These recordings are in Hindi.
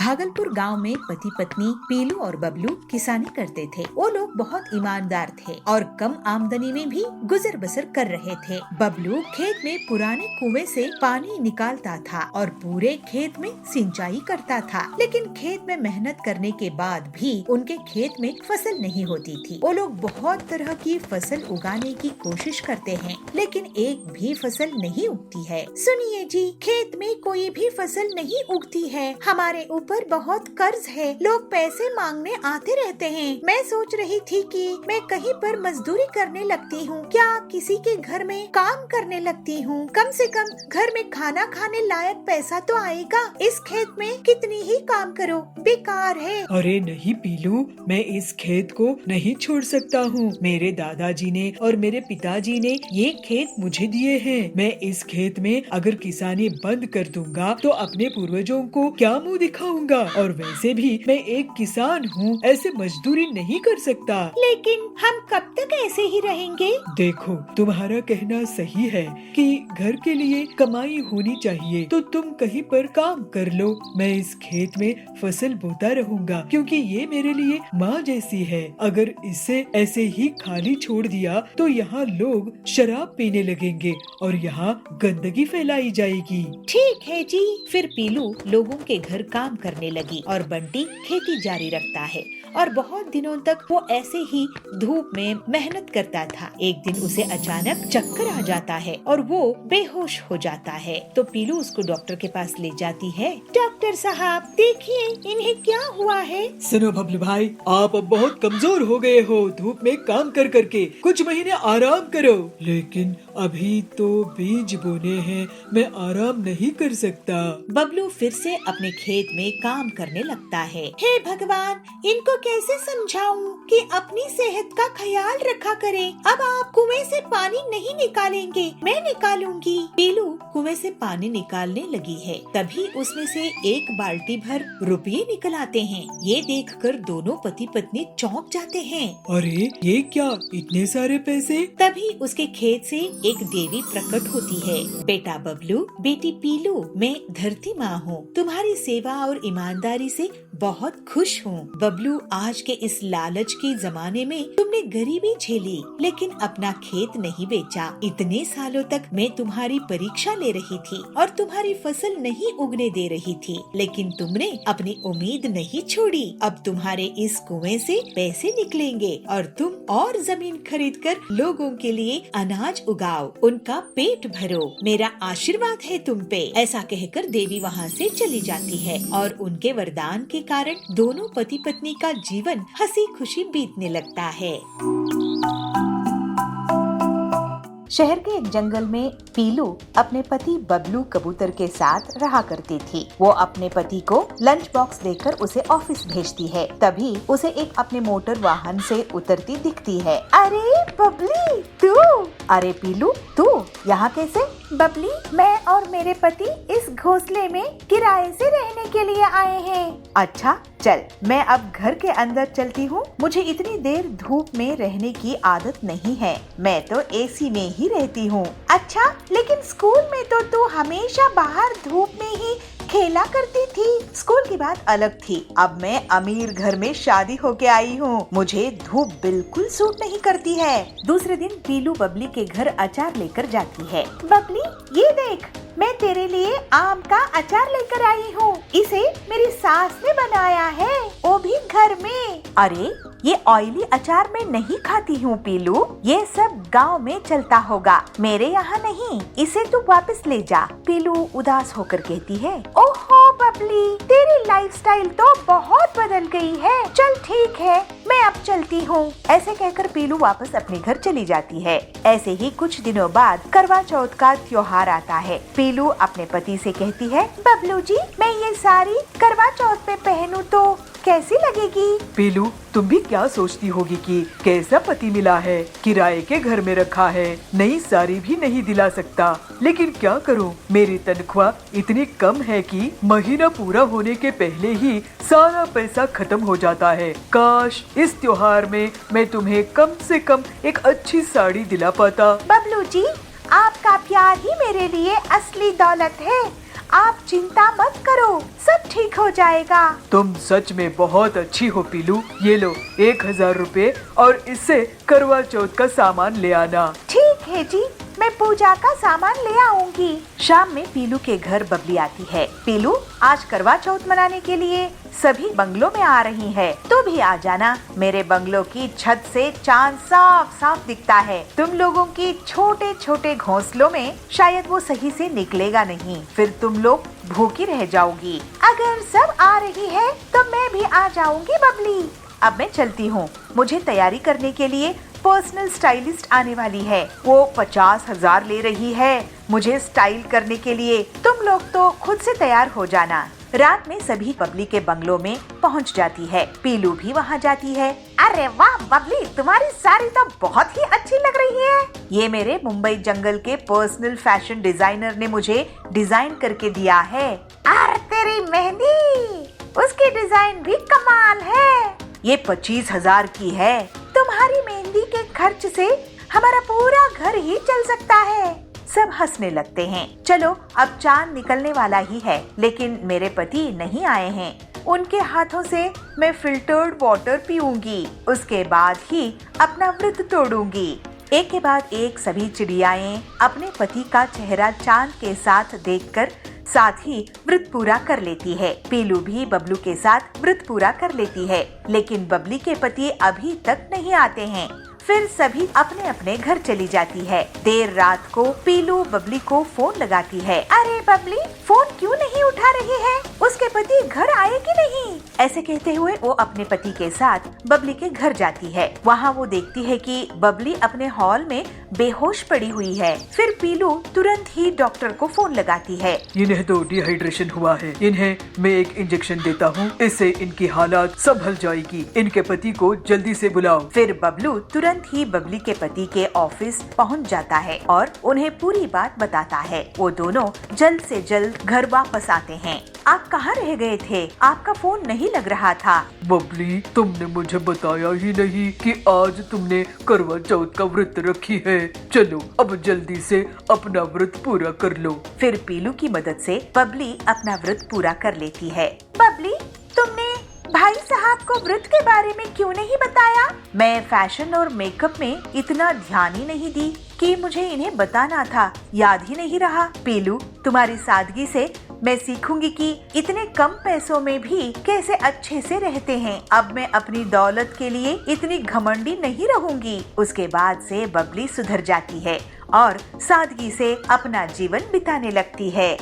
भागलपुर गांव में पति पत्नी पीलू और बबलू किसानी करते थे। वो लोग बहुत ईमानदार थे और कम आमदनी में भी गुजर बसर कर रहे थे। बबलू खेत में पुराने कुएं से पानी निकालता था और पूरे खेत में सिंचाई करता था, लेकिन खेत में मेहनत करने के बाद भी उनके खेत में फसल नहीं होती थी। वो लोग बहुत तरह की फसल उगाने की कोशिश करते हैं, लेकिन एक भी फसल नहीं उगती है। सुनिए जी, खेत में कोई भी फसल नहीं उगती है। हमारे ऊपर बहुत कर्ज है, लोग पैसे मांगने आते रहते हैं। मैं सोच रही थी कि मैं कहीं पर मजदूरी करने लगती हूँ, क्या किसी के घर में काम करने लगती हूँ। कम से कम घर में खाना खाने लायक पैसा तो आएगा। इस खेत में कितनी ही काम करो, बेकार है। अरे नहीं पीलू, मैं इस खेत को नहीं छोड़ सकता हूँ। मेरे दादाजी ने और मेरे पिताजी ने ये खेत मुझे दिए हैं। मैं इस खेत में अगर किसानी बंद कर दूंगा तो अपने पूर्वजों को क्या मुंह दिखाऊंगा। और वैसे भी मैं एक किसान हूँ, ऐसे मजदूरी नहीं कर सकता। लेकिन हम कब तक ऐसे ही रहेंगे? देखो, तुम्हारा कहना सही है कि घर के लिए कमाई होनी चाहिए, तो तुम कहीं पर काम कर लो। मैं इस खेत में फसल बोता रहूंगा, क्योंकि ये मेरे लिए माँ जैसी है। अगर इसे ऐसे ही खाली छोड़ दिया तो यहाँ लोग शराब पीने लगेंगे और यहाँ गंदगी फैलाई जाएगी। ठीक है जी। फिर पीलू लोगों के घर काम करने लगी और बंटी खेती जारी रखता है और बहुत दिनों तक वो ऐसे ही धूप में मेहनत करता था। एक दिन उसे अचानक चक्कर आ जाता है और वो बेहोश हो जाता है। तो पीलू उसको डॉक्टर के पास ले जाती है। डॉक्टर साहब, देखिए इन्हें क्या हुआ है। सुनो बबलू भाई, आप अब बहुत कमजोर हो गए हो धूप में काम कर करके। कुछ महीने आराम करो। लेकिन अभी तो बीज बोने हैं, मैं आराम नहीं कर सकता। बबलू फिर से अपने खेत में काम करने लगता है। हे भगवान, इनको कैसे समझाऊं कि अपनी सेहत का ख्याल रखा करें। अब आप कुएं से पानी नहीं निकालेंगे, मैं निकालूंगी। पीलू कुएं से पानी निकालने लगी है, तभी उसमें से एक बाल्टी भर रुपये निकल आते हैं। ये देखकर दोनों पति पत्नी चौंक जाते हैं। अरे ये क्या, इतने सारे पैसे? तभी उसके खेत से एक देवी प्रकट होती है। बेटा बबलू, बेटी पीलू, मैं धरती माँ हूँ। तुम्हारी सेवा और ईमानदारी से बहुत खुश हूँ। बबलू, आज के इस लालच के जमाने में तुमने गरीबी झेली, लेकिन अपना खेत नहीं बेचा। इतने सालों तक मैं तुम्हारी परीक्षा ले रही थी और तुम्हारी फसल नहीं उगने दे रही थी, लेकिन तुमने अपनी उम्मीद नहीं छोड़ी। अब तुम्हारे इस कुएं से पैसे निकलेंगे और तुम और जमीन खरीदकर लोगों के लिए अनाज उगाओ, उनका पेट भरो। मेरा आशीर्वाद है तुम पे। ऐसा कहकर देवी वहाँ से चली जाती है और उनके वरदान के कारण दोनों पति पत्नी का जीवन हंसी खुशी बीतने लगता है। शहर के एक जंगल में पीलू अपने पति बबलू कबूतर के साथ रहा करती थी। वो अपने पति को लंच बॉक्स देकर उसे ऑफिस भेजती है। तभी उसे एक अपने मोटर वाहन से उतरती दिखती है। अरे बबली, तू? अरे पीलू, तू यहाँ कैसे? बबली, मैं और मेरे पति इस घोंसले में किराए से रहने के लिए आए हैं। अच्छा चल, मैं अब घर के अंदर चलती हूँ। मुझे इतनी देर धूप में रहने की आदत नहीं है, मैं तो एसी में ही रहती हूँ। अच्छा, लेकिन स्कूल में तो तू हमेशा बाहर धूप में ही खेला करती थी। स्कूल की बात अलग थी, अब मैं अमीर घर में शादी होके आई हूँ, मुझे धूप बिल्कुल सूट नहीं करती है। दूसरे दिन पीलू बबली के घर अचार लेकर जाती है। बबली, ये देख, मैं तेरे लिए आम का अचार लेकर आई हूँ। इसे मेरी सास ने बनाया है, वो भी घर में। अरे, ये ऑयली अचार मैं नहीं खाती हूँ पीलू, ये सब गांव में चलता होगा, मेरे यहाँ नहीं। इसे तू वापस ले जा। पीलू उदास होकर कहती है। ओहो बबली, तेरी लाइफस्टाइल तो बहुत बदल गई है। चल ठीक है, मैं अब चलती हूँ। ऐसे कहकर पीलू वापस अपने घर चली जाती है। ऐसे ही कुछ दिनों बाद करवा चौथ का त्योहार आता है। पीलू अपने पति से कहती है, बबलू जी, मैं ये साड़ी करवा चौथ पे पहनूं तो कैसी लगेगी? पीलू, तुम भी क्या सोचती होगी कि कैसा पति मिला है, किराए के घर में रखा है, नई साड़ी भी नहीं दिला सकता। लेकिन क्या करूं, मेरी तनख्वाह इतनी कम है कि महीना पूरा होने के पहले ही सारा पैसा खत्म हो जाता है। काश इस त्योहार में मैं तुम्हें कम से कम एक अच्छी साड़ी दिला पाता। बबलू जी, आपका प्यार ही मेरे लिए असली दौलत है। आप चिंता मत करो, सब ठीक हो जाएगा। तुम सच में बहुत अच्छी हो पीलू। ये लो 1000 रुपए और इससे करवा चौथ का सामान ले आना। ठीक है जी, मैं पूजा का सामान ले आऊंगी। शाम में पीलू के घर बबली आती है। पीलू, आज करवा चौथ मनाने के लिए सभी बंगलों में आ रही है, तो भी आ जाना। मेरे बंगलों की छत से चांद साफ साफ दिखता है। तुम लोगों की छोटे छोटे घोंसलों में शायद वो सही से निकलेगा नहीं, फिर तुम लोग भूखी रह जाओगी। अगर सब आ रही है तो मैं भी आ जाऊंगी बबली। अब मैं चलती हूँ, मुझे तैयारी करने के लिए पर्सनल स्टाइलिस्ट आने वाली है। वो 50,000 ले रही है मुझे स्टाइल करने के लिए। तुम लोग तो खुद से तैयार हो जाना। रात में सभी बबली के बंगलों में पहुंच जाती है। पीलू भी वहां जाती है। अरे वाह बबली, तुम्हारी साड़ी तो बहुत ही अच्छी लग रही है। ये मेरे मुंबई जंगल के पर्सनल फैशन डिजाइनर ने मुझे डिजाइन करके दिया है। अरे तेरी मेहंदी, उसकी डिजाइन भी कमाल है। ये 25,000 की है। तुम्हारी मेहंदी के खर्च से हमारा पूरा घर ही चल सकता है। सब हंसने लगते हैं। चलो, अब चांद निकलने वाला ही है, लेकिन मेरे पति नहीं आए हैं। उनके हाथों से मैं फिल्टर्ड वाटर पीऊंगी, उसके बाद ही अपना व्रत तोड़ूंगी। एक के बाद एक सभी चिड़ियाएं अपने पति का चेहरा चांद के साथ देखकर साथ ही व्रत पूरा कर लेती है। पीलू भी बबलू के साथ व्रत पूरा कर लेती है, लेकिन बबली के पति अभी तक नहीं आते हैं। फिर सभी अपने अपने घर चली जाती है। देर रात को पीलू बबली को फोन लगाती है। अरे बबली, फोन क्यों नहीं उठा रही है? उसके पति घर आए कि नहीं? ऐसे कहते हुए वो अपने पति के साथ बबली के घर जाती है। वहाँ वो देखती है कि बबली अपने हॉल में बेहोश पड़ी हुई है। फिर पीलू तुरंत ही डॉक्टर को फोन लगाती है। इन्हें तो डिहाइड्रेशन हुआ है, इन्हें मैं एक इंजेक्शन देता हूँ, इससे इनकी हालात संभल जाएगी। इनके पति को जल्दी से बुलाओ। फिर बबलू तुरंत ही बबली के पति के ऑफिस पहुंच जाता है और उन्हें पूरी बात बताता है। वो दोनों जल्द से जल्द घर वापस आते हैं। आप कहाँ रह गए थे? आपका फोन नहीं लग रहा था। बबली, तुमने मुझे बताया ही नहीं कि आज तुमने करवा चौथ का व्रत रखी है। चलो अब जल्दी से अपना व्रत पूरा कर लो। फिर पीलू की मदद से बबली अपना व्रत पूरा कर लेती है। बबली, तुमने भाई साहब को व्रत के बारे में क्यों नहीं बताया? मैं फैशन और मेकअप में इतना ध्यान ही नहीं दी कि मुझे इन्हें बताना था, याद ही नहीं रहा। पीलू, तुम्हारी सादगी से मैं सीखूंगी कि इतने कम पैसों में भी कैसे अच्छे से रहते हैं। अब मैं अपनी दौलत के लिए इतनी घमंडी नहीं रहूंगी। उसके बाद से बबली सुधर जाती है और सादगी से अपना जीवन बिताने लगती है।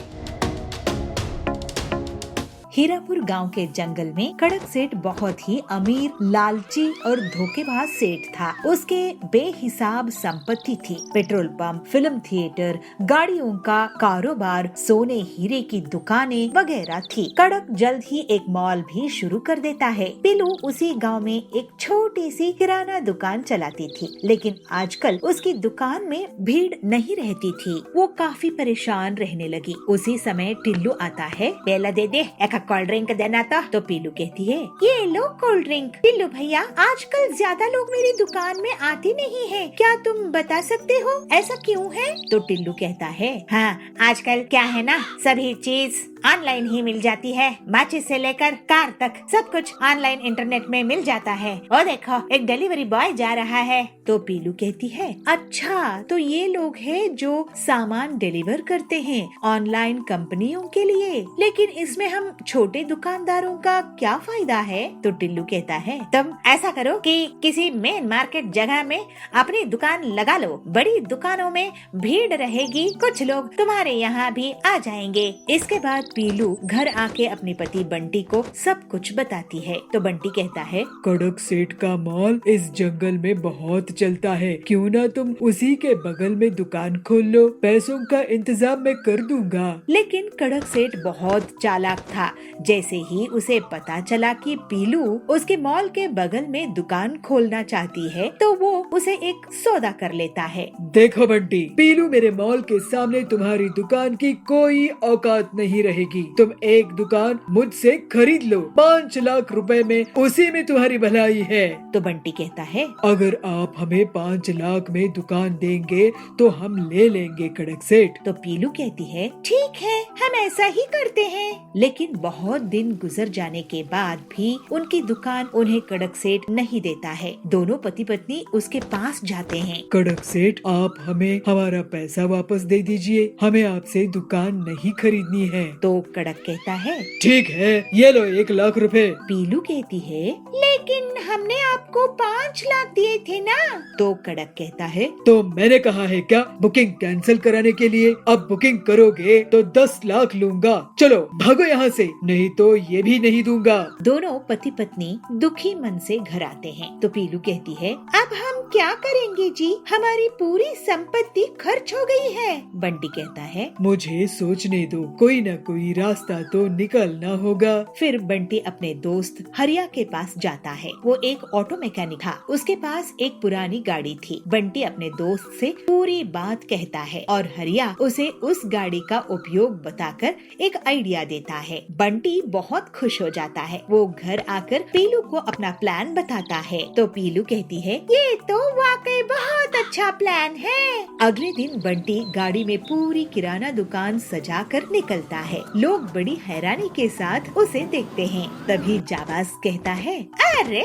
हीरापुर गांव के जंगल में कड़क सेठ बहुत ही अमीर, लालची और धोखेबाज सेठ था। उसके बेहिसाब संपत्ति थी। पेट्रोल पंप, फिल्म थिएटर, गाड़ियों का कारोबार, सोने हीरे की दुकानें वगैरह थी। कड़क जल्द ही एक मॉल भी शुरू कर देता है। पीलू उसी गांव में एक छोटी सी किराना दुकान चलाती थी, लेकिन आजकल उसकी दुकान में भीड़ नहीं रहती थी। वो काफी परेशान रहने लगी। उसी समय टिल्लू आता है। पेला दे दे, एक कोल्ड ड्रिंक देना था। तो पीलू कहती है, ये लो कोल्ड ड्रिंक। टिल्लू भैया, आजकल ज्यादा लोग मेरी दुकान में आते नहीं हैं। क्या तुम बता सकते हो ऐसा क्यों है? तो टिल्लू कहता है, हाँ, आजकल क्या है ना, सभी चीज ऑनलाइन ही मिल जाती है। माचिस से लेकर कार तक सब कुछ ऑनलाइन इंटरनेट में मिल जाता है। और देखो, एक डिलीवरी बॉय जा रहा है। तो पीलू कहती है, अच्छा, तो ये लोग हैं जो सामान डिलीवर करते हैं ऑनलाइन कंपनियों के लिए, लेकिन इसमें हम छोटे दुकानदारों का क्या फायदा है? तो टिल्लू कहता है, तुम ऐसा करो कि किसी मेन मार्केट जगह में अपनी दुकान लगा लो। बड़ी दुकानों में भीड़ रहेगी, कुछ लोग तुम्हारे यहाँ भी आ जाएंगे। इसके बाद पीलू घर आके अपने पति बंटी को सब कुछ बताती है। तो बंटी कहता है, कड़क सेठ का मॉल इस जंगल में बहुत चलता है, क्यों ना तुम उसी के बगल में दुकान खोल लो, पैसों का इंतजाम मैं कर दूंगा। लेकिन कड़क सेठ बहुत चालाक था। जैसे ही उसे पता चला कि पीलू उसके मॉल के बगल में दुकान खोलना चाहती है, तो वो उसे एक सौदा कर लेता है। देखो बंटी, पीलू मेरे मॉल के सामने तुम्हारी दुकान की कोई औकात नहीं रहेगी। रहेगी। तुम एक दुकान मुझसे खरीद लो, 5 लाख रुपए में, उसी में तुम्हारी भलाई है। तो बंटी कहता है, अगर आप हमें 5 लाख में दुकान देंगे तो हम ले लेंगे कड़क सेठ। तो पीलू कहती है, ठीक है, हम ऐसा ही करते हैं। लेकिन बहुत दिन गुजर जाने के बाद भी उनकी दुकान उन्हें कड़क सेठ नहीं देता है। दोनों पति पत्नी उसके पास जाते हैं। कड़क सेठ, आप हमें हमारा पैसा वापस दे दीजिए, हमें आपसे दुकान नहीं खरीदनी है। तो कड़क कहता है, ठीक है, ये लो 1 लाख रुपए। पीलू कहती है, लेकिन हमने आपको 5 लाख दिए थे ना। तो कड़क कहता है, तो मैंने कहा है क्या बुकिंग कैंसिल कराने के लिए? अब बुकिंग करोगे तो 10 लाख लूंगा। चलो भागो यहाँ से, नहीं तो ये भी नहीं दूंगा। दोनों पति पत्नी दुखी मन से घर आते हैं। तो पीलू कहती है, अब हम क्या करेंगे जी, हमारी पूरी संपत्ति खर्च हो गई है। बंटी कहता है, मुझे सोचने दो, कोई न कोई रास्ता तो निकलना होगा। फिर बंटी अपने दोस्त हरिया के पास जाता है। वो एक ऑटो मैकेनिक था, उसके पास एक पुरानी गाड़ी थी। बंटी अपने दोस्त से पूरी बात कहता है और हरिया उसे उस गाड़ी का उपयोग बताकर एक आइडिया देता है। बंटी बहुत खुश हो जाता है। वो घर आकर पीलू को अपना प्लान बताता है। तो पीलू कहती है, ये तो वाकई बहुत अच्छा प्लान है। अगले दिन बंटी गाड़ी में पूरी किराना दुकान सजा कर निकलता है। लोग बड़ी हैरानी के साथ उसे देखते हैं। तभी जाबाज कहता है, अरे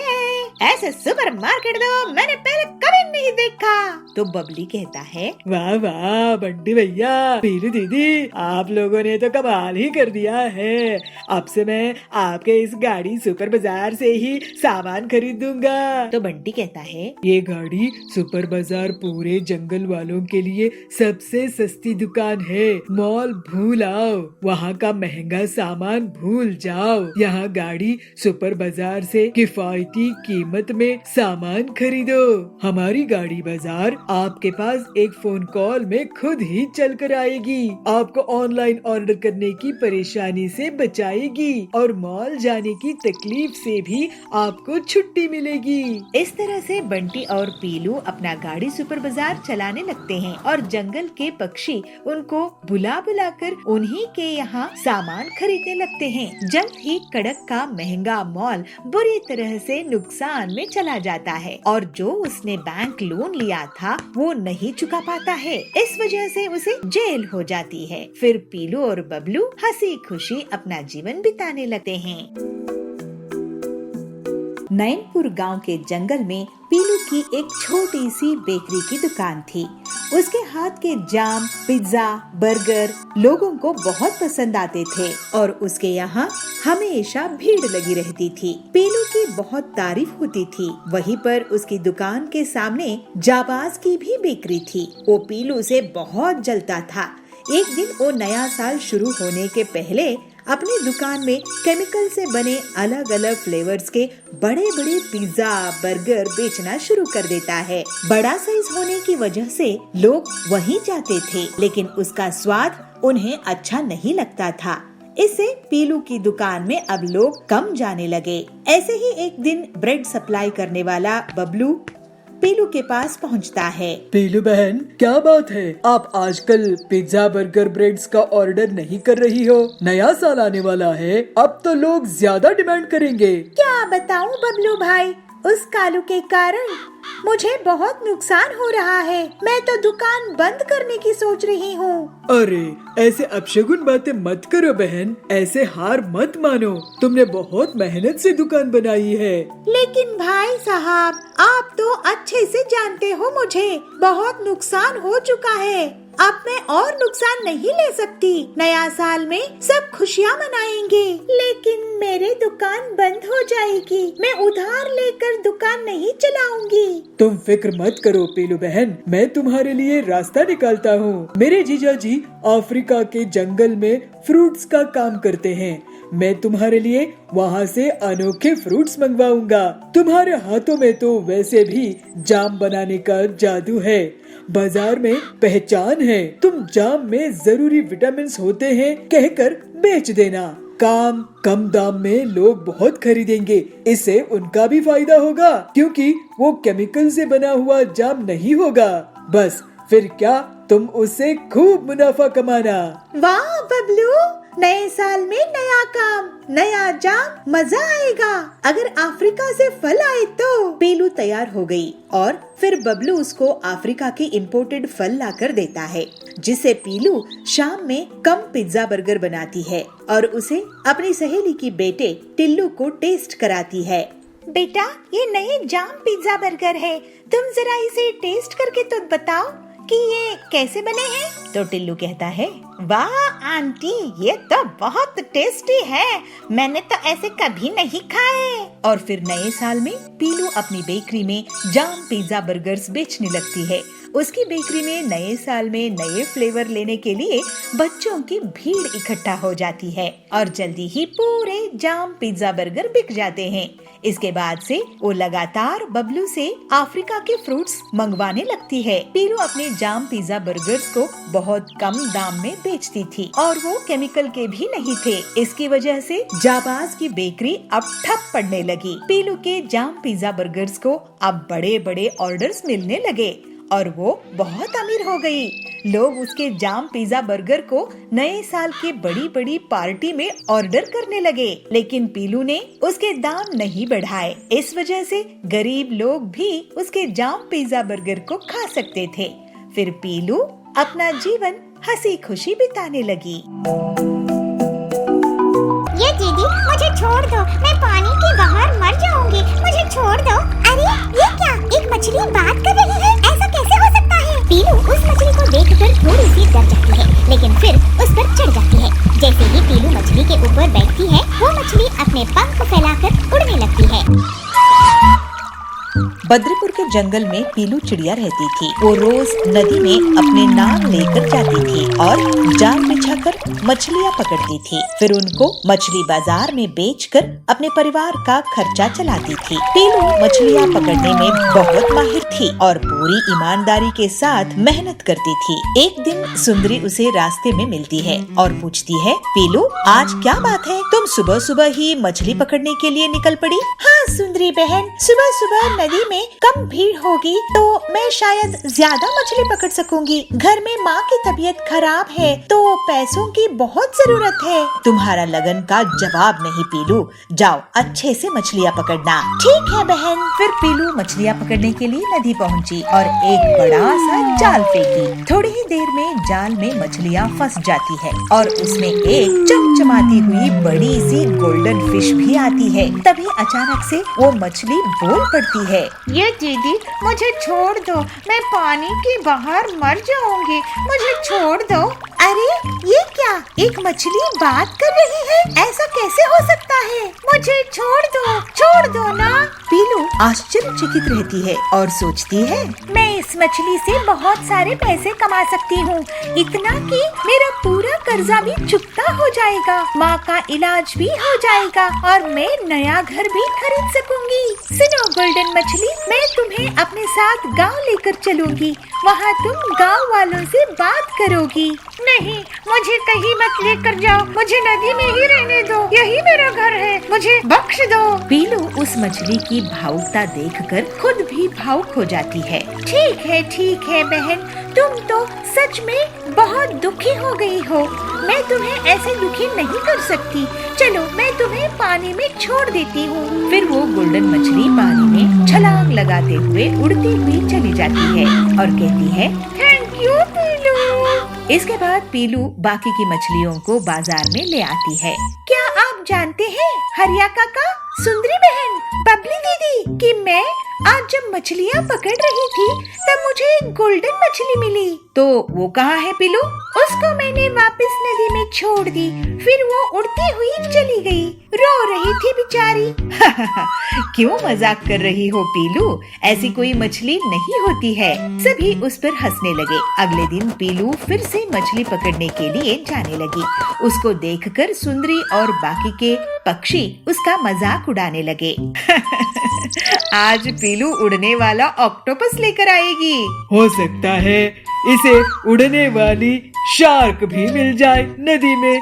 ऐसे सुपरमार्केट तो मैंने पहले कभी नहीं देखा। तो बबली कहता है, वाह वाह बंटी भैया, पीलू दीदी, आप लोगों ने तो कमाल ही कर दिया है। अब से मैं आपके इस गाड़ी सुपर बाजार से ही सामान खरीदूंगा। तो बंटी कहता है, ये गाड़ी सुपर बाजार पूरे जंगल वालों के लिए सबसे सस्ती दुकान है। मॉल भूल आओ, वहाँ का महंगा सामान भूल जाओ। यहाँ गाड़ी सुपर बाजार से किफायती कीमत में सामान खरीदो। हमारी गाड़ी बाजार आपके पास एक फोन कॉल में खुद ही चल कर आएगी, आपको ऑनलाइन ऑर्डर करने की परेशानी से बचाएगी और मॉल जाने की तकलीफ से भी आपको छुट्टी मिलेगी। इस तरह से बंटी और पीलू अपना गाड़ी सुपर बाजार चलाने लगते हैं और जंगल के पक्षी उनको बुला बुलाकर उन्हीं के यहाँ सामान खरीदने लगते हैं। जल्द ही कड़क का महंगा मॉल बुरी तरह से नुकसान में चला जाता है और जो उसने बैंक लोन लिया था वो नहीं चुका पाता है। इस वजह से उसे जेल हो जाती है। फिर पीलू और बबलू हंसी खुशी अपना जीवन बिताने लगते हैं। नैनपुर गांव के जंगल में पीलू की एक छोटी सी बेकरी की दुकान थी। उसके हाथ के जाम, पिज्जा, बर्गर लोगों को बहुत पसंद आते थे और उसके यहाँ हमेशा भीड़ लगी रहती थी। पीलू की बहुत तारीफ होती थी। वहीं पर उसकी दुकान के सामने जाबाज की भी बेकरी थी। वो पीलू से बहुत जलता था। एक दिन वो नया साल शुरू होने के पहले अपनी दुकान में केमिकल से बने अलग अलग फ्लेवर्स के बड़े बड़े पिज्जा, बर्गर बेचना शुरू कर देता है। बड़ा साइज होने की वजह से लोग वहीं जाते थे, लेकिन उसका स्वाद उन्हें अच्छा नहीं लगता था। इससे पीलू की दुकान में अब लोग कम जाने लगे। ऐसे ही एक दिन ब्रेड सप्लाई करने वाला बबलू पीलू के पास पहुंचता है। पीलू बहन, क्या बात है, आप आजकल पिज्जा, बर्गर, ब्रेड्स का ऑर्डर नहीं कर रही हो? नया साल आने वाला है, अब तो लोग ज्यादा डिमांड करेंगे। क्या बताऊं बबलू भाई, उस कालू के कारण मुझे बहुत नुकसान हो रहा है। मैं तो दुकान बंद करने की सोच रही हूँ। अरे ऐसे अपशगुन बातें मत करो बहन, ऐसे हार मत मानो। तुमने बहुत मेहनत से दुकान बनाई है। लेकिन भाई साहब, आप तो अच्छे से जानते हो मुझे बहुत नुकसान हो चुका है। अब मैं और नुकसान नहीं ले सकती। नया साल में सब खुशियाँ मनाएंगे, लेकिन मेरी दुकान बंद हो जाएगी। मैं उधार लेकर दुकान नहीं चलाऊंगी। तुम फिक्र मत करो पीलू बहन, मैं तुम्हारे लिए रास्ता निकालता हूँ। मेरे जीजा जी अफ्रीका के जंगल में फ्रूट्स का काम करते हैं। मैं तुम्हारे लिए वहाँ से अनोखे फ्रूट्स मंगवाऊंगा। तुम्हारे हाथों में तो वैसे भी जाम बनाने का जादू है, बाजार में पहचान है। तुम जाम में जरूरी विटामिन होते हैं कहकर बेच देना। काम कम दाम में लोग बहुत खरीदेंगे, इससे उनका भी फायदा होगा क्योंकि वो केमिकल से बना हुआ जाम नहीं होगा। बस फिर क्या, तुम उससे खूब मुनाफा कमाना। वाह बबलू, नए साल में नया काम, नया जाम, मजा आएगा। अगर अफ्रीका से फल आए तो। पीलू तैयार हो गई और फिर बबलू उसको अफ्रीका के इम्पोर्टेड फल लाकर देता है, जिसे पीलू शाम में कम पिज्जा बर्गर बनाती है और उसे अपनी सहेली की बेटे टिल्लू को टेस्ट कराती है। बेटा, ये नए जाम पिज्जा बर्गर है, तुम जरा इसे टेस्ट करके तो बताओ कि ये कैसे बने हैं। तो टिल्लू कहता है, वाह आंटी, ये तो बहुत टेस्टी है, मैंने तो ऐसे कभी नहीं खाए। और फिर नए साल में पीलू अपनी बेकरी में जाम पिज्जा बर्गर्स बेचने लगती है। उसकी बेकरी में नए साल में नए फ्लेवर लेने के लिए बच्चों की भीड़ इकट्ठा हो जाती है और जल्दी ही पूरे जाम पिज्जा बर्गर बिक जाते हैं। इसके बाद से वो लगातार बबलू से अफ्रीका के फ्रूट्स मंगवाने लगती है। पीलू अपने जाम पिज्जा बर्गर्स को बहुत कम दाम में बेचती थी और वो केमिकल के भी नहीं थे। इसकी वजह से जाबाज की बेकरी अब ठप पड़ने लगी। पीलू के जाम पिज्जा बर्गर्स को अब बड़े बड़े ऑर्डर्स मिलने लगे और वो बहुत अमीर हो गई। लोग उसके जाम पिज्जा बर्गर को नए साल की बड़ी बड़ी पार्टी में ऑर्डर करने लगे, लेकिन पीलू ने उसके दाम नहीं बढ़ाए। इस वजह से गरीब लोग भी उसके जाम पिज्जा बर्गर को खा सकते थे। फिर पीलू अपना जीवन हंसी खुशी बिताने लगी। ये दीदी, मुझे छोड़ दो, मैं पानी के बाहर मर जाऊंगी, मुझे छोड़ दो। अरे ये क्या, एक मछली बात कर रही है, ऐसा कैसे हो सकता है? पीलू उस मछली को देखकर थोड़ी सी डर जाती है, लेकिन फिर उस पर चढ़ जाती है। जैसे ही पीलू मछली के ऊपर बैठती है, वो मछली अपने पंख फैलाकर उड़ने लगती है। बद्रीपुर के जंगल में पीलू चिड़िया रहती थी। वो रोज नदी में अपने नाव लेकर जाती थी और जाल बिछाकर मछलियाँ पकड़ती थी। फिर उनको मछली बाजार में बेचकर अपने परिवार का खर्चा चलाती थी। पीलू मछलियाँ पकड़ने में बहुत माहिर थी और पूरी ईमानदारी के साथ मेहनत करती थी। एक दिन सुंदरी उसे रास्ते में मिलती है और पूछती है, पीलू आज क्या बात है, तुम सुबह सुबह ही मछली पकड़ने के लिए निकल पड़ी? हाँ सुंदरी बहन, सुबह सुबह नदी में कम भीड़ होगी तो मैं शायद ज्यादा मछली पकड़ सकूंगी। घर में माँ की तबीयत खराब है तो पैसों की बहुत जरूरत है। तुम्हारा लगन का जवाब नहीं पीलू, जाओ अच्छे से मछलियाँ पकड़ना। ठीक है बहन। फिर पीलू मछलियाँ पकड़ने के लिए नदी पहुँची और एक बड़ा सा जाल फेंकी। थोड़ी ही देर में जाल में मछलियाँ फंस जाती है और उसमें एक चमचमाती हुई बड़ी सी गोल्डन फिश भी आती है। तभी अचानक से वो मछली बोल पड़ती है, ये दीदी मुझे छोड़ दो, मैं पानी के बाहर मर जाऊंगी, मुझे छोड़ दो। अरे ये क्या, एक मछली बात कर रही है, ऐसा कैसे हो सकता है? मुझे छोड़ दो ना। पीलू आश्चर्यचकित रहती है और सोचती है, मैं इस मछली से बहुत सारे पैसे कमा सकती हूँ, इतना कि मेरा पूरा कर्जा भी चुकता हो जाएगा, माँ का इलाज भी हो जाएगा और मैं नया घर भी खरीद सकूंगी। सुनो गोल्डन मछली, मैं तुम्हें अपने साथ गांव लेकर चलूंगी, वहाँ तुम गांव वालों से बात करोगी। नहीं, मुझे कहीं मत लेकर जाओ, मुझे नदी में ही रहने दो, यही मेरा घर है, मुझे बख्श दो। पीलू उस मछली की भावुकता देखकर खुद भी भावुक हो जाती है। ठीक है बहन, तुम तो सच में बहुत दुखी हो गई हो, मैं तुम्हें ऐसे दुखी नहीं कर सकती, चलो मैं तुम्हें पानी में छोड़ देती हूँ। फिर वो गोल्डन मछली पानी में छलांग लगाते हुए उड़ती हुई चली जाती है और कहती है, थैंक यू पीलू। इसके बाद पीलू बाकी की मछलियों को बाजार में ले आती है। क्या आप जानते हैं हरिया काका, सुंदरी बहन, बबली दीदी, कि मैं आज जब मछलियाँ पकड़ रही थी तब मुझे एक गोल्डन मछली मिली। तो वो कहाँ है पीलू? उसको मैंने वापस नदी में छोड़ दी, फिर वो उड़ती हुई चली गई, रो रही थी बेचारी। क्यों मजाक कर रही हो पीलू, ऐसी कोई मछली नहीं होती है। सभी उस पर हंसने लगे। अगले दिन पीलू फिर से मछली पकड़ने के लिए जाने लगी। उसको देखकर सुंदरी और बाकी के पक्षी उसका मजाक उड़ाने लगे। आज पीलू उड़ने वाला ऑक्टोपस लेकर आएगी। हो सकता है इसे उड़ने वाली शार्क भी मिल जाए नदी में।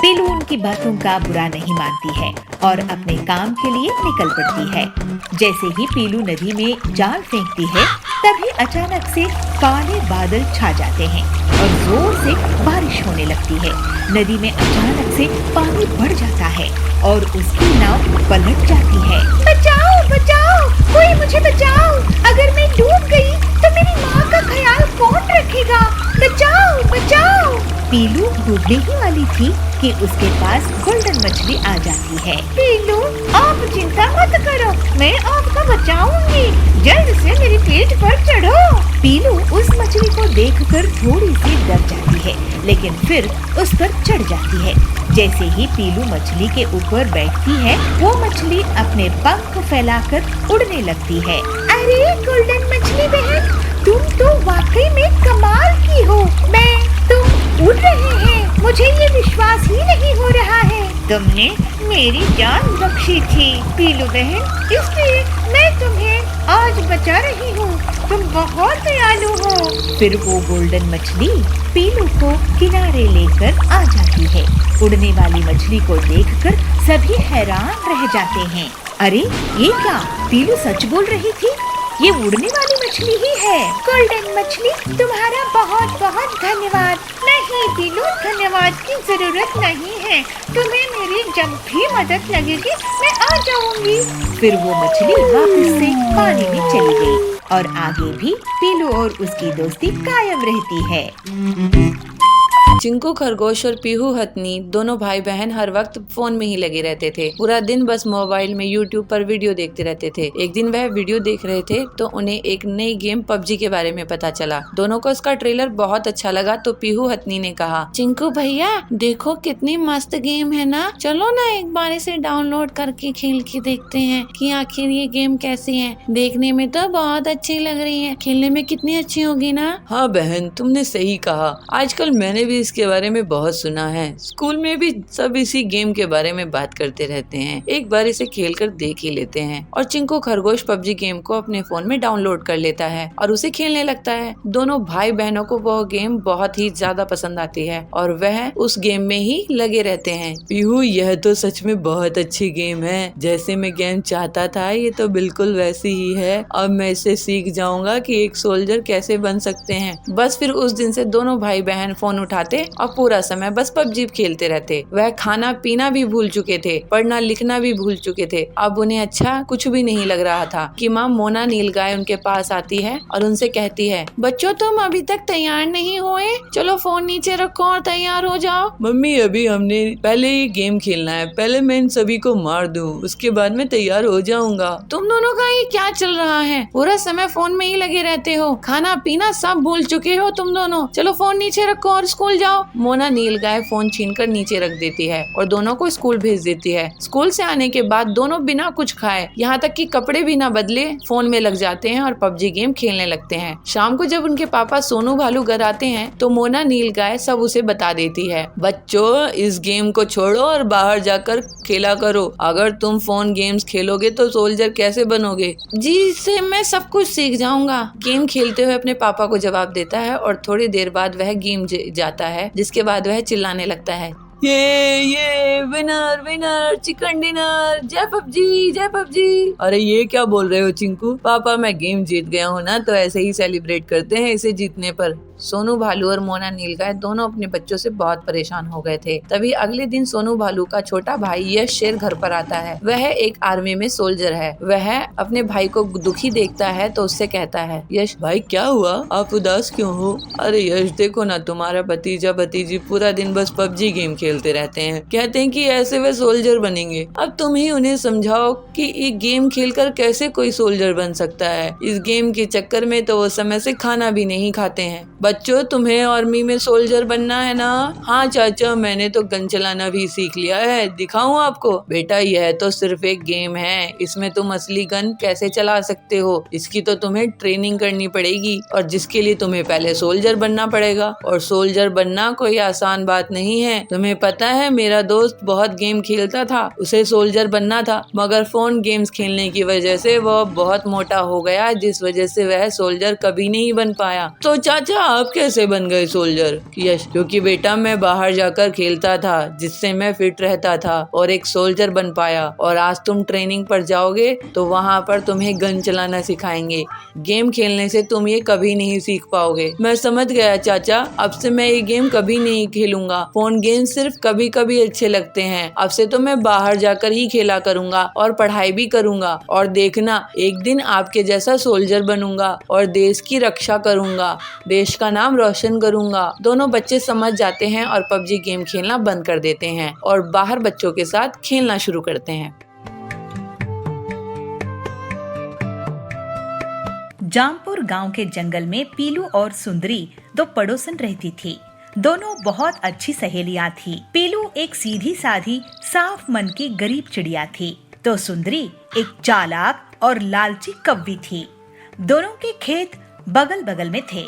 पीलू उनकी बातों का बुरा नहीं मानती है और अपने काम के लिए निकल पड़ती है। जैसे ही पीलू नदी में जाल फेंकती है, तभी अचानक से काले बादल छा जाते हैं और जोर से बारिश होने लगती है। नदी में अचानक से पानी बढ़ जाता है और उसकी नाव पलट जाती है। बचाओ बचाओ, कोई मुझे बचाओ, अगर मैं डूब गई तो मेरी माँ का ख्याल कौन रखेगा, बचाओ बचाओ। पीलू डूबने ही वाली थी कि उसके पास गोल्डन मछली आ जाती है। पीलू, आप चिंता मत करो, मैं आपको बचाऊंगी, जल्द से मेरी पीठ पर चढ़ो। पीलू उस मछली को देखकर थोड़ी सी डर जाती है, लेकिन फिर उस पर चढ़ जाती है। जैसे ही पीलू मछली के ऊपर बैठती है, वो मछली अपने पंख फैलाकर उड़ने लगती है। अरे गोल्डन मछली बहन, तुम तो वाकई में कमाल की हो। तुम उड़ रहे हैं, मुझे ये विश्वास ही नहीं हो रहा है। तुमने मेरी जान बख्शी थी पीलू बहन, इसलिए मैं तुम्हें आज बचा रही हूँ। तुम बहुत दयालु हो। फिर वो गोल्डन मछली पीलू को किनारे लेकर आ जाती है। उड़ने वाली मछली को देखकर सभी हैरान रह जाते हैं। अरे ये क्या, पीलू सच बोल रही थी, ये उड़ने वाली मछली ही है। गोल्डन मछली, तुम्हारा बहुत बहुत धन्यवाद। नहीं पीलू, धन्यवाद की जरूरत नहीं है, तुम्हें मेरी जब भी मदद लगेगी मैं आ जाऊंगी। फिर वो मछली वापस से पानी में चली गई और आगे भी पीलू और उसकी दोस्ती कायम रहती है। चिंकू खरगोश और पीहू हथनी दोनों भाई बहन हर वक्त फोन में ही लगे रहते थे। पूरा दिन बस मोबाइल में यूट्यूब पर वीडियो देखते रहते थे। एक दिन वह वीडियो देख रहे थे तो उन्हें एक नई गेम पबजी के बारे में पता चला। दोनों को उसका ट्रेलर बहुत अच्छा लगा तो पीहू हथनी ने कहा, चिंकू भैया देखो कितनी मस्त गेम है ना, चलो ना एक बार इसे डाउनलोड करके खेल के देखते हैं कि आखिर ये गेम कैसी है। देखने में तो बहुत अच्छी लग रही है, खेलने में कितनी अच्छी होगी ना। हाँ बहन, तुमने सही कहा, आजकल मैंने भी इसके बारे में बहुत सुना है। स्कूल में भी सब इसी गेम के बारे में बात करते रहते हैं, एक बार इसे खेल कर देख ही लेते हैं। और चिंकू खरगोश पबजी गेम को अपने फोन में डाउनलोड कर लेता है और उसे खेलने लगता है। दोनों भाई बहनों को वह गेम बहुत ही ज्यादा पसंद आती है और वह उस गेम में ही लगे रहते हैं। पीहू, यह तो सच में बहुत अच्छी गेम है, जैसे मैं गेम चाहता था ये तो बिल्कुल वैसी ही है। अब मैं इसे सीख जाऊंगा कि एक सोल्जर कैसे बन सकते हैं। बस फिर उस दिन से दोनों भाई बहन फोन उठाते और पूरा समय बस पबजी खेलते रहते। वह खाना पीना भी भूल चुके थे, पढ़ना लिखना भी भूल चुके थे। अब उन्हें अच्छा कुछ भी नहीं लग रहा था कि माँ मोना नीलगाय उनके पास आती है और उनसे कहती है, बच्चों तुम अभी तक तैयार नहीं हुए, चलो फोन नीचे रखो और तैयार हो जाओ। मम्मी, अभी हमने पहले ये गेम खेलना है, पहले मैं इन सभी को मार दूं, उसके बाद मैं तैयार हो जाऊंगा। तुम दोनों का ये क्या चल रहा है, पूरा समय फोन में ही लगे रहते हो, खाना पीना सब भूल चुके हो तुम दोनों, चलो फोन नीचे रखो और स्कूल जाओ। मोना नीलगाय फोन छीनकर नीचे रख देती है और दोनों को स्कूल भेज देती है। स्कूल से आने के बाद दोनों बिना कुछ खाए, यहाँ तक कि कपड़े भी ना बदले, फोन में लग जाते हैं और पबजी गेम खेलने लगते हैं। शाम को जब उनके पापा सोनू भालू घर आते हैं तो मोना नीलगाय सब उसे बता देती है, बच्चों इस गेम को छोड़ो और बाहर जाकर खेला करो। अगर तुम फोन गेम्स खेलोगे तो सोल्जर कैसे बनोगे। जी इससे मैं सब कुछ सीख जाऊंगा, गेम खेलते हुए अपने पापा को जवाब देता है और थोड़ी देर बाद वह गेम जाता है, जिसके बाद वह चिल्लाने लगता है, ये विनर विनर चिकन डिनर, जय पबजी जय पबजी। अरे ये क्या बोल रहे हो चिंकू, पापा मैं गेम जीत गया हूँ ना, तो ऐसे ही सेलिब्रेट करते हैं इसे जीतने पर। सोनू भालू और मोना नीलगाय दोनों अपने बच्चों से बहुत परेशान हो गए थे। तभी अगले दिन सोनू भालू का छोटा भाई यश शेर घर पर आता है। वह एक आर्मी में सोल्जर है। वह अपने भाई को दुखी देखता है तो उससे कहता है, यश भाई क्या हुआ, आप उदास क्यों हो। अरे यश देखो ना, तुम्हारा भतीजा भतीजी पूरा दिन बस पबजी गेम खेलते रहते हैं, कहते हैं कि ऐसे वे सोल्जर बनेंगे। अब तुम ही उन्हें समझाओ कि ये गेम खेलकर कैसे कोई सोल्जर बन सकता है। इस गेम के चक्कर में तो वो समय से खाना भी नहीं खाते हैं। बच्चों तुम्हें आर्मी में सोल्जर बनना है ना। हाँ चाचा, मैंने तो गन चलाना भी सीख लिया है, दिखाऊं आपको। बेटा यह तो सिर्फ एक गेम है, इसमें तुम असली गन कैसे चला सकते हो, इसकी तो तुम्हें ट्रेनिंग करनी पड़ेगी और जिसके लिए तुम्हें पहले सोल्जर बनना पड़ेगा। और सोल्जर बनना कोई आसान बात नहीं है, तुम्हें पता है मेरा दोस्त बहुत गेम खेलता था, उसे सोल्जर बनना था, मगर फोन गेम्स खेलने की वजह से वह बहुत मोटा हो गया, जिस वजह से वह सोल्जर कभी नहीं बन पाया। तो चाचा आप कैसे बन गए सोल्जर? यश, क्योंकि बेटा मैं बाहर जाकर खेलता था जिससे मैं फिट रहता था और एक सोल्जर बन पाया। और आज तुम ट्रेनिंग पर जाओगे तो वहाँ पर तुम्हें गन चलाना सिखाएंगे। गेम खेलने से तुम ये कभी नहीं सीख पाओगे। मैं समझ गया चाचा, अब से मैं ये गेम कभी नहीं खेलूंगा। फोन गेम सिर्फ कभी कभी अच्छे लगते हैं। अब से तो मैं बाहर जाकर ही खेला करूंगा और पढ़ाई भी करूंगा। और देखना, एक दिन आपके जैसा सोल्जर बनूंगा और देश की रक्षा करूंगा, देश का नाम रोशन करूंगा। दोनों बच्चे समझ जाते हैं और पबजी गेम खेलना बंद कर देते हैं और बाहर बच्चों के साथ खेलना शुरू करते हैं। जामपुर गांव के जंगल में पीलू और सुंदरी दो पड़ोसन रहती थी। दोनों बहुत अच्छी सहेलियां थी। पीलू एक सीधी साधी साफ मन की गरीब चिड़िया थी, तो सुंदरी एक चालाक और लालची कव्वी थी। दोनों के खेत बगल बगल में थे।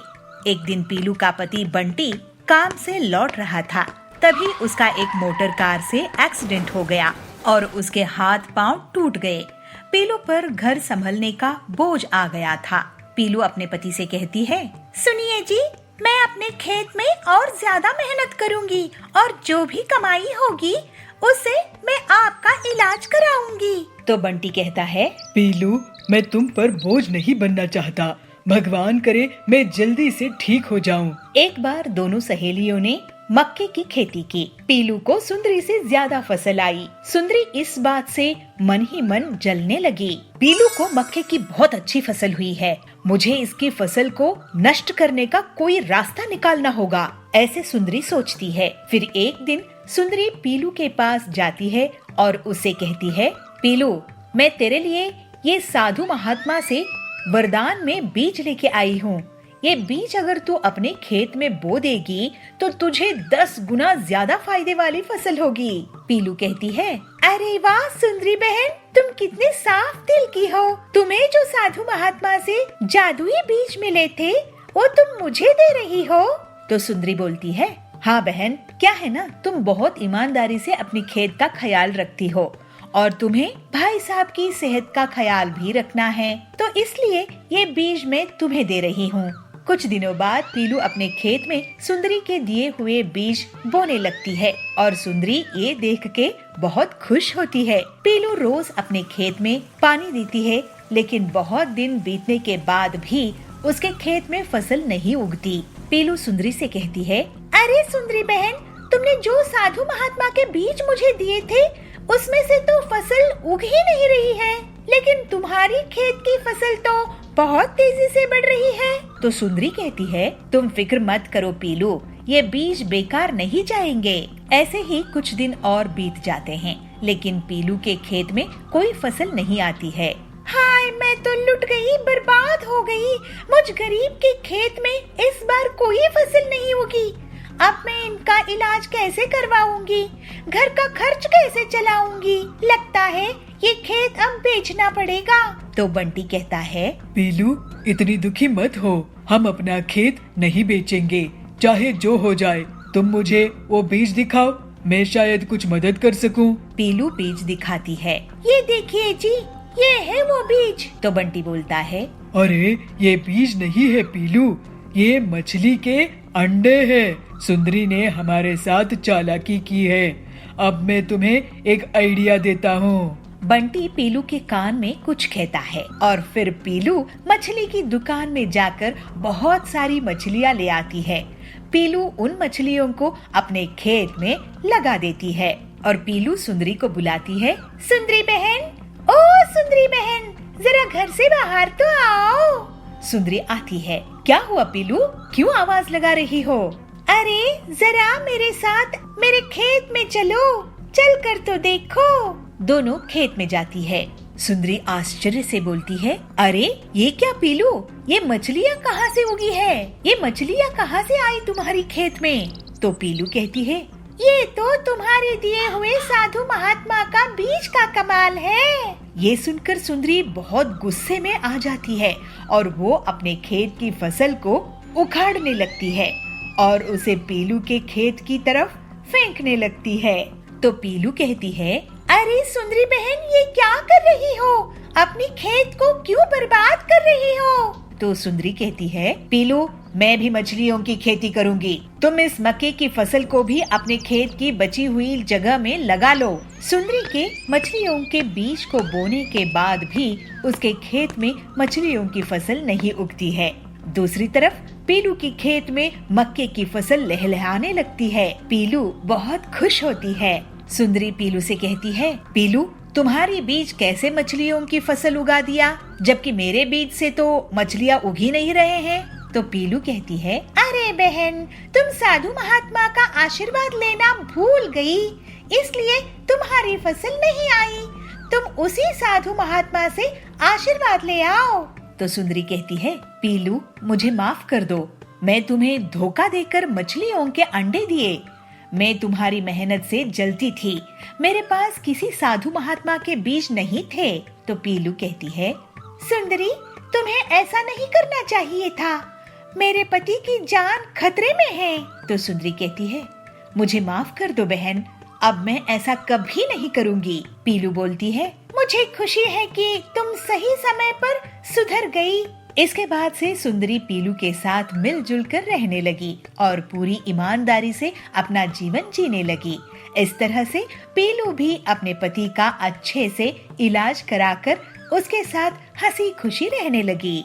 एक दिन पीलू का पति बंटी काम से लौट रहा था, तभी उसका एक मोटर कार से एक्सीडेंट हो गया और उसके हाथ पांव टूट गए। पीलू पर घर संभलने का बोझ आ गया था। पीलू अपने पति से कहती है, सुनिए जी, मैं अपने खेत में और ज्यादा मेहनत करूंगी और जो भी कमाई होगी उससे मैं आपका इलाज कराऊंगी। तो बंटी कहता है, पीलू, मैं तुम पर बोझ नहीं बनना चाहता। भगवान करे मैं जल्दी से ठीक हो जाऊं। एक बार दोनों सहेलियों ने मक्के की खेती की। पीलू को सुंदरी से ज्यादा फसल आई। सुंदरी इस बात से मन ही मन जलने लगी। पीलू को मक्के की बहुत अच्छी फसल हुई है, मुझे इसकी फसल को नष्ट करने का कोई रास्ता निकालना होगा, ऐसे सुंदरी सोचती है। फिर एक दिन सुंदरी पीलू के पास जाती है और उसे कहती है, पीलू, मैं तेरे लिए ये साधु महात्मा से वरदान में बीज लेके आई हूँ। ये बीज अगर तू अपने खेत में बो देगी तो तुझे 10 गुना ज्यादा फायदे वाली फसल होगी। पीलू कहती है, अरे वाह सुंदरी बहन, तुम कितने साफ दिल की हो। तुम्हें जो साधु महात्मा से जादुई बीज मिले थे वो तुम मुझे दे रही हो। तो सुंदरी बोलती है, हाँ बहन, क्या है ना, तुम बहुत ईमानदारी से अपनी खेत का ख्याल रखती हो और तुम्हें भाई साहब की सेहत का ख्याल भी रखना है, तो इसलिए ये बीज मैं तुम्हें दे रही हूँ। कुछ दिनों बाद पीलू अपने खेत में सुंदरी के दिए हुए बीज बोने लगती है और सुंदरी ये देख के बहुत खुश होती है। पीलू रोज अपने खेत में पानी देती है, लेकिन बहुत दिन बीतने के बाद भी उसके खेत में फसल नहीं उगती। पीलू सुंदरी से कहती है, अरे सुंदरी बहन, तुमने जो साधु महात्मा के बीज मुझे दिए थे उसमें से तो फसल उग ही नहीं रही है, लेकिन तुम्हारी खेत की फसल तो बहुत तेजी से बढ़ रही है। तो सुंदरी कहती है, तुम फिक्र मत करो पीलू, ये बीज बेकार नहीं जाएंगे। ऐसे ही कुछ दिन और बीत जाते हैं, लेकिन पीलू के खेत में कोई फसल नहीं आती है। हाय, मैं तो लुट गई, बर्बाद हो गई। मुझ गरीब के खेत में इस बार कोई फसल नहीं होगी। अब मैं इनका इलाज कैसे करवाऊंगी, घर का खर्च कैसे चलाऊंगी? लगता है ये खेत अब बेचना पड़ेगा। तो बंटी कहता है, पीलू, इतनी दुखी मत हो, हम अपना खेत नहीं बेचेंगे, चाहे जो हो जाए। तुम मुझे वो बीज दिखाओ, मैं शायद कुछ मदद कर सकूं। पीलू बीज दिखाती है। ये देखिए जी, ये है वो बीज। तो बंटी बोलता है, अरे ये बीज नहीं है पीलू, ये मछली के अंडे हैं। सुंदरी ने हमारे साथ चालाकी की है। अब मैं तुम्हें एक आइडिया देता हूँ। बंटी पीलू के कान में कुछ कहता है और फिर पीलू मछली की दुकान में जाकर बहुत सारी मछलियाँ ले आती है। पीलू उन मछलियों को अपने खेत में लगा देती है और पीलू सुंदरी को बुलाती है, सुंदरी बहन, ओ सुंदरी बहन, जरा घर से बाहर तो आओ। सुंदरी आती है। क्या हुआ पीलू, क्यों आवाज लगा रही हो? अरे जरा मेरे साथ मेरे खेत में चलो, चल कर तो देखो। दोनों खेत में जाती है। सुंदरी आश्चर्य से बोलती है, अरे ये क्या पीलू, ये मछलियाँ कहाँ से उगी है? ये मछलियाँ कहाँ से आई तुम्हारी खेत में? तो पीलू कहती है, ये तो तुम्हारे दिए हुए साधु महात्मा का बीज का कमाल है। ये सुनकर सुंदरी बहुत गुस्से में आ जाती है और वो अपने खेत की फसल को उखाड़ने लगती है और उसे पीलू के खेत की तरफ फेंकने लगती है। तो पीलू कहती है, अरे सुंदरी बहन, ये क्या कर रही हो? अपनी खेत को क्यों बर्बाद कर रही हो? तो सुंदरी कहती है, पीलू, मैं भी मछलियों की खेती करूंगी। तुम इस मक्के की फसल को भी अपने खेत की बची हुई जगह में लगा लो। सुंदरी के मछलियों के बीज को बोने के बाद भी उसके खेत में मछलियों की फसल नहीं उगती है। दूसरी तरफ पीलू की खेत में मक्के की फसल लहलहाने लगती है। पीलू बहुत खुश होती है। सुंदरी पीलू से कहती है, पीलू, तुम्हारी बीज कैसे मछलियों की फसल उगा दिया, जबकि मेरे बीज से तो मछलियाँ उग ही नहीं रहे हैं। तो पीलू कहती है, अरे बहन, तुम साधु महात्मा का आशीर्वाद लेना भूल गई, इसलिए तुम्हारी फसल नहीं आई। तुम उसी साधु महात्मा से आशीर्वाद ले आओ। तो सुंदरी कहती है, पीलू, मुझे माफ कर दो। मैं तुम्हें धोखा देकर मछलियों के अंडे दिए। मैं तुम्हारी मेहनत से जलती थी। मेरे पास किसी साधु महात्मा के बीज नहीं थे। तो पीलू कहती है, सुंदरी, तुम्हें ऐसा नहीं करना चाहिए था। मेरे पति की जान खतरे में है। तो सुंदरी कहती है, मुझे माफ कर दो बहन, अब मैं ऐसा कभी नहीं करूंगी। पीलू बोलती है, मुझे खुशी है कि तुम सही समय पर सुधर गई। इसके बाद से सुंदरी पीलू के साथ मिलजुल कर रहने लगी और पूरी ईमानदारी से अपना जीवन जीने लगी। इस तरह से पीलू भी अपने पति का अच्छे से इलाज कराकर उसके साथ हंसी खुशी रहने लगी।